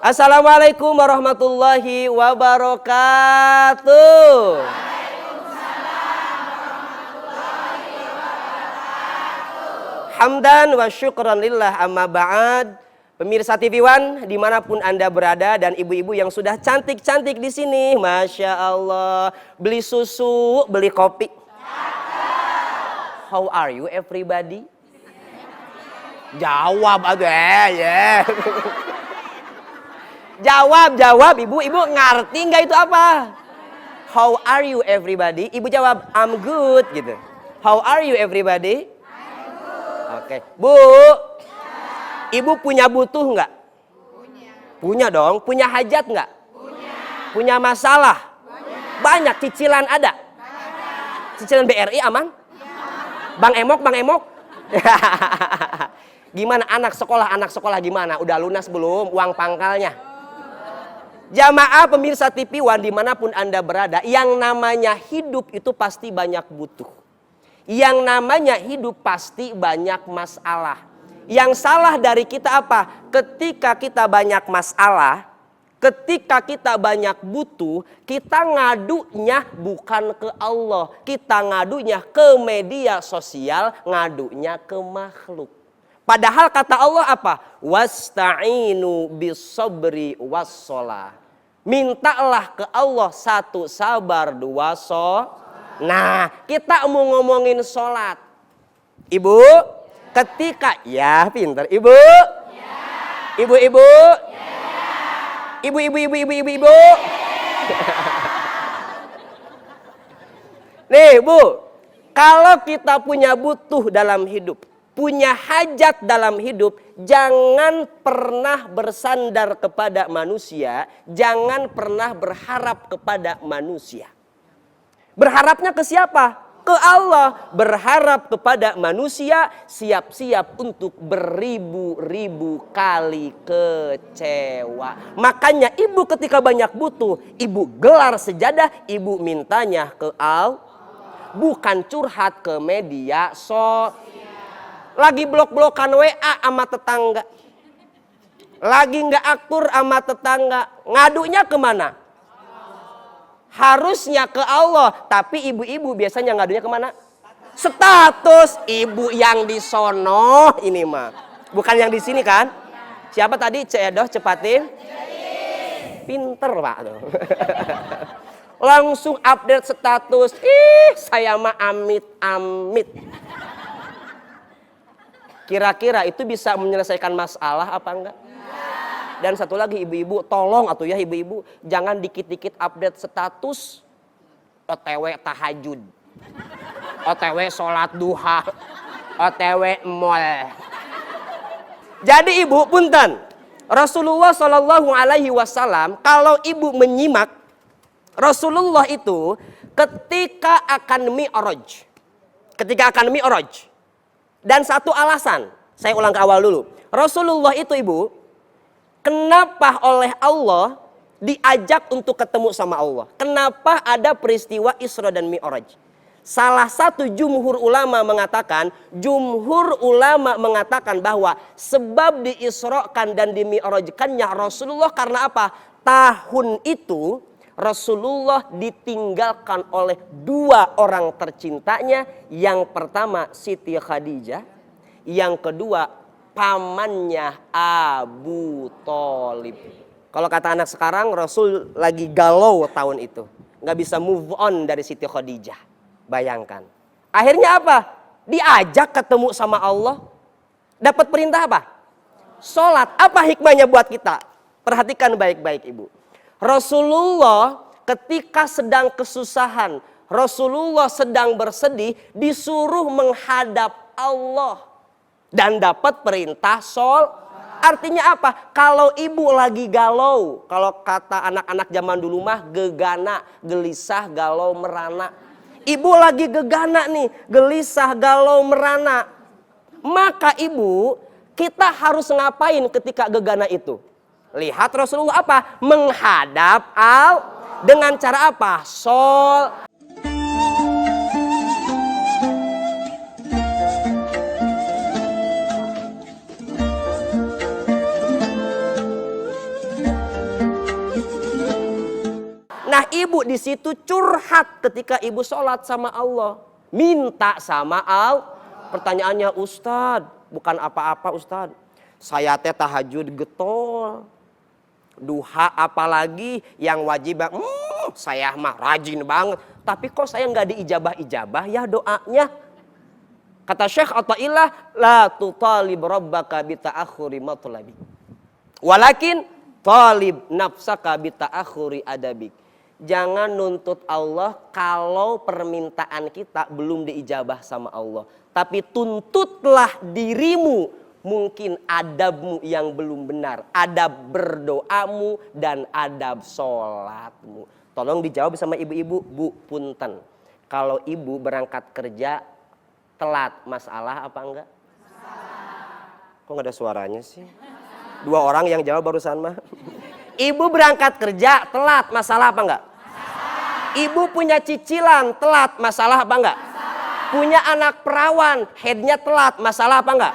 Assalamualaikum warahmatullahi wabarakatuh. Hamdan wa syukran lillah amma ba'd. Pemirsa TV One dimanapun Anda berada dan ibu-ibu yang sudah cantik-cantik di sini, Masya Allah. Beli susu, beli kopi. How are you everybody? Jawab aduh ya. Jawab ibu ngerti nggak itu apa? How are you everybody? Ibu jawab I'm good gitu. How are you everybody? Oke, Bu. Ibu punya butuh nggak? Punya dong. Punya hajat nggak? Punya masalah? Banyak. Cicilan ada? Cicilan BRI aman? Bang Emok? Gimana anak sekolah gimana? Udah lunas belum uang pangkalnya? Jamaah pemirsa TV One dimanapun Anda berada, yang namanya hidup itu pasti banyak butuh. Yang namanya hidup pasti banyak masalah. Yang salah dari kita apa? Ketika kita banyak masalah, ketika kita banyak butuh, kita ngadunya bukan ke Allah. Kita ngadunya ke media sosial, ngadunya ke makhluk. Padahal kata Allah apa? Wasta'inu bis-sabri was-shalah. Mintalah ke Allah satu sabar, dua Nah, kita mau ngomongin sholat. Ibu, ketika ya pinter. Ibu, ibu-ibu, ibu. Nih Bu, kalau kita punya butuh dalam hidup, punya hajat dalam hidup, jangan pernah bersandar kepada manusia, jangan pernah berharap kepada manusia. Berharapnya ke siapa? Ke Allah. Berharap kepada manusia, siap-siap untuk beribu-ribu kali kecewa. Makanya ibu ketika banyak butuh, ibu gelar sejadah, ibu mintanya ke Allah. Bukan curhat ke media Lagi blok-blokan WA sama tetangga. Lagi nggak akur sama tetangga. Ngadunya kemana? Harusnya ke Allah. Tapi ibu-ibu biasanya ngadunya kemana? Status. Ibu yang di sono ini mah. Bukan yang di sini kan? Siapa tadi? Cedoh cepatin. Pinter Pak. Langsung update status. Saya mah amit-amit. Kira-kira itu bisa menyelesaikan masalah apa enggak? Dan satu lagi ibu-ibu, tolong atuh ya ibu-ibu, jangan dikit-dikit update status OTW tahajud, OTW sholat duha, OTW mall. Jadi ibu punten, Rasulullah Shallallahu Alaihi Wasallam kalau ibu menyimak Rasulullah itu ketika akan mi'raj, dan satu alasan, saya ulang ke awal dulu. Rasulullah itu ibu, kenapa oleh Allah diajak untuk ketemu sama Allah? Kenapa ada peristiwa Isra dan Mi'raj? Salah satu jumhur ulama mengatakan bahwa sebab diisrokan dan dimi'rajkannya Rasulullah karena apa? Tahun itu Rasulullah ditinggalkan oleh dua orang tercintanya. Yang pertama Siti Khadijah, yang kedua pamannya Abu Thalib. Kalau kata anak sekarang, Rasul lagi galau tahun itu, nggak bisa move on dari Siti Khadijah. Bayangkan. Akhirnya apa? Diajak ketemu sama Allah. Dapat perintah apa? Sholat. Apa hikmahnya buat kita? Perhatikan baik-baik ibu. Rasulullah ketika sedang kesusahan, Rasulullah sedang bersedih, disuruh menghadap Allah dan dapat perintah Artinya apa? Kalau ibu lagi galau, kalau kata anak-anak zaman dulu mah gegana, gelisah, galau, merana. Ibu lagi gegana nih, gelisah, galau, merana. Maka ibu, kita harus ngapain ketika gegana itu? Lihat Rasulullah apa? Menghadap Allah. Dengan cara apa? ibu di situ curhat ketika ibu sholat sama Allah. Minta sama Allah. Pertanyaannya, Ustadz, bukan apa-apa Ustadz. Saya teh tahajud getol. Duha apalagi yang wajib. Saya mah rajin banget. Tapi kok saya nggak diijabah-ijabah ya doanya. Kata Syekh Athaillah, la tutalib rabbaka bita'akhuri matlabi. Walakin talib nafsaka bita'akhuri adabik. Jangan nuntut Allah kalau permintaan kita belum diijabah sama Allah. Tapi tuntutlah dirimu, mungkin adabmu yang belum benar. Adab berdoamu dan adab sholatmu. Tolong dijawab sama ibu-ibu, Bu, punten. Kalau ibu berangkat kerja telat, masalah apa enggak? Kok nggak ada suaranya sih? Dua orang yang jawab barusan mah. Ibu berangkat kerja telat, masalah apa enggak? Ibu punya cicilan telat, masalah apa enggak? Punya anak perawan, headnya telat, masalah apa enggak?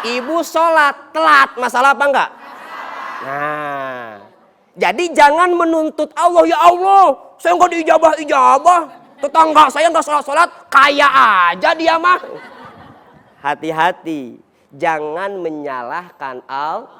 Ibu sholat telat, masalah apa enggak? Nah, jadi jangan menuntut Allah, ya Allah, saya enggak diijabah-ijabah. Tetangga saya enggak sholat-sholat, kaya aja dia mah. Hati-hati, jangan menyalahkan Allah.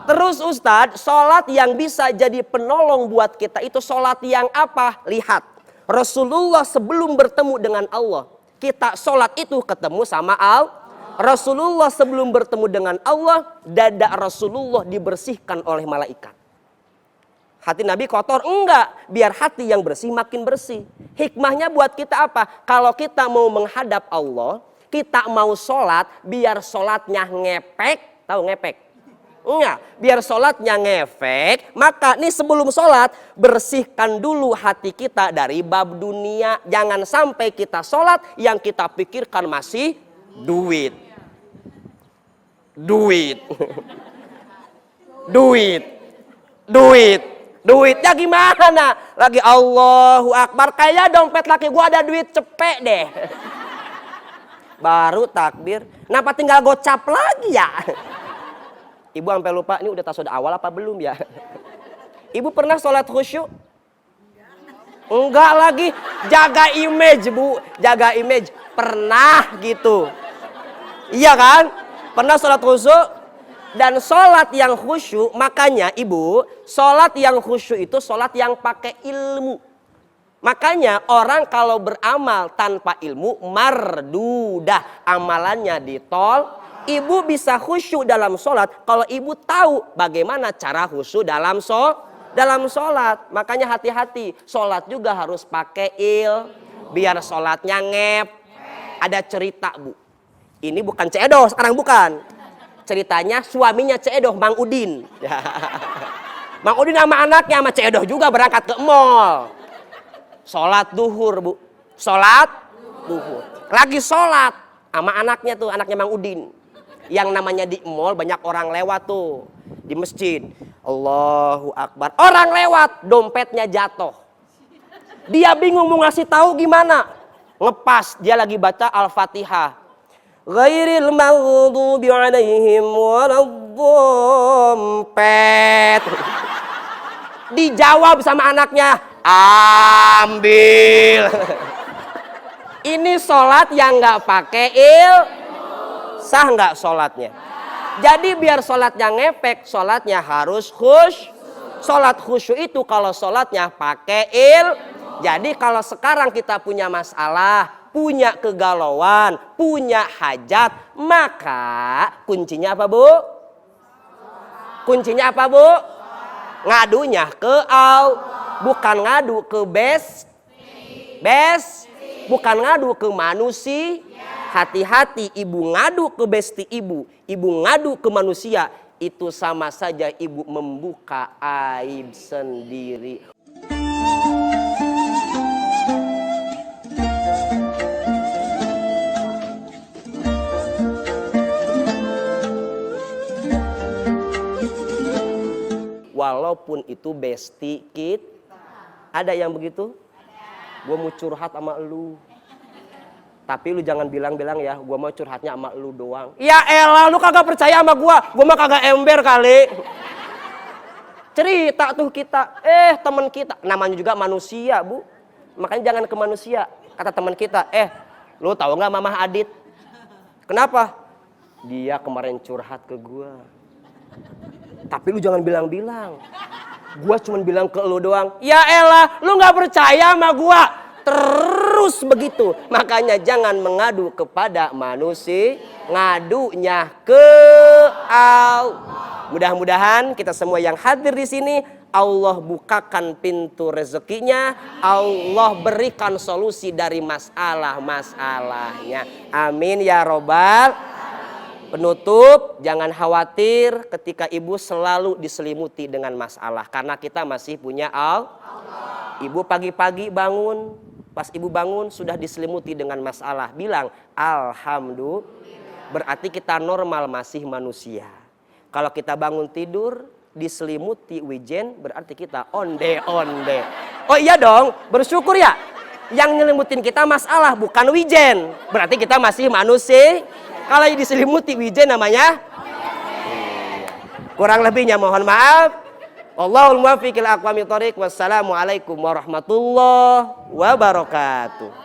Terus Ustadz, sholat yang bisa jadi penolong buat kita itu sholat yang apa? Lihat, Rasulullah sebelum bertemu dengan Allah, kita sholat itu ketemu sama Allah. Rasulullah sebelum bertemu dengan Allah, dada Rasulullah dibersihkan oleh malaikat. Hati Nabi kotor? Enggak, biar hati yang bersih makin bersih. Hikmahnya buat kita apa? Kalau kita mau menghadap Allah, kita mau sholat, biar sholatnya ngepek, tahu ngepek? Enggak, biar sholatnya ngefek, maka nih sebelum sholat bersihkan dulu hati kita dari bab dunia. Jangan sampai kita sholat yang kita pikirkan masih duit. Duit. Duit. Duit. Duitnya gimana? Lagi Allahu Akbar, kayak dompet laki gua ada duit cepet deh. Baru takbir, kenapa tinggal gocap lagi ya? Ibu sampai lupa ini udah tasawuf awal apa belum ya? Ibu pernah sholat khusyuk? Enggak lagi, jaga image Bu, jaga image. Pernah gitu. Iya kan? Pernah sholat khusyuk? Dan sholat yang khusyuk, makanya ibu, sholat yang khusyuk itu sholat yang pakai ilmu. Makanya orang kalau beramal tanpa ilmu, mardudah, amalannya ditol. Ibu bisa khusyuk dalam sholat kalau ibu tahu bagaimana cara khusyuk dalam sholat. Makanya hati-hati, sholat juga harus pakai biar sholatnya ngep. Ada cerita Bu, ini bukan ceedoh sekarang, bukan. Ceritanya suaminya ceedoh, Mang Udin. Mang Udin sama anaknya sama ceedoh juga berangkat ke mall. Sholat duhur Bu, sholat duhur. Lagi sholat sama anaknya tuh, anaknya Mang Udin. Yang namanya di mall banyak orang lewat tuh. Di masjid, Allahu Akbar, orang lewat, dompetnya jatuh. Dia bingung mau ngasih tahu gimana. Ngepas, dia lagi baca Al-Fatihah. Ghairil maghdubi alaihim waladhdallin. Dijawab sama anaknya, ambil. Ini sholat yang nggak pakai sah nggak sholatnya? Jadi biar sholatnya ngefek, sholatnya harus khusyuk. Sholat khusyuk itu kalau sholatnya pakai Jadi kalau sekarang kita punya masalah, punya kegalauan, punya hajat, maka kuncinya apa Bu? Kuncinya apa Bu? Ngadunya ke Allah, bukan ngadu ke bukan ngadu ke manusia. Hati-hati, ibu ngadu ke besti ibu ngadu ke manusia, itu sama saja ibu membuka aib sendiri. Walaupun itu besti kita. Ada yang begitu? Gue mau curhat sama lu. Tapi lu jangan bilang-bilang ya, gua mau curhatnya sama lu doang. Ya elah, lu kagak percaya sama gua mah kagak ember kali. Cerita tuh kita, teman kita, namanya juga manusia bu. Makanya jangan ke manusia. Kata teman kita, lu tahu nggak Mamah Adit? Kenapa? Dia kemarin curhat ke gua. Tapi lu jangan bilang-bilang. Gua cuma bilang ke lu doang. Ya elah, lu nggak percaya sama gua. Terus begitu. Makanya jangan mengadu kepada manusia, ngadunya ke Allah. Mudah-mudahan kita semua yang hadir di sini Allah bukakan pintu rezekinya, Allah berikan solusi dari masalah-masalahnya. Amin ya robbal. Penutup, jangan khawatir ketika ibu selalu diselimuti dengan masalah. Karena kita masih punya Allah. Ibu pagi-pagi bangun, pas ibu bangun sudah diselimuti dengan masalah. Bilang, Alhamdulillah. Berarti kita normal masih manusia. Kalau kita bangun tidur, diselimuti wijen, berarti kita onde-onde. Oh iya dong, bersyukur ya. Yang nyelimutin kita masalah, bukan wijen. Berarti kita masih manusia. Kalau diselimuti wijen namanya kurang lebihnya mohon maaf. Allahul muwaffiq ila aqwamit thoriq. Wassalamualaikum warahmatullahi wabarakatuh.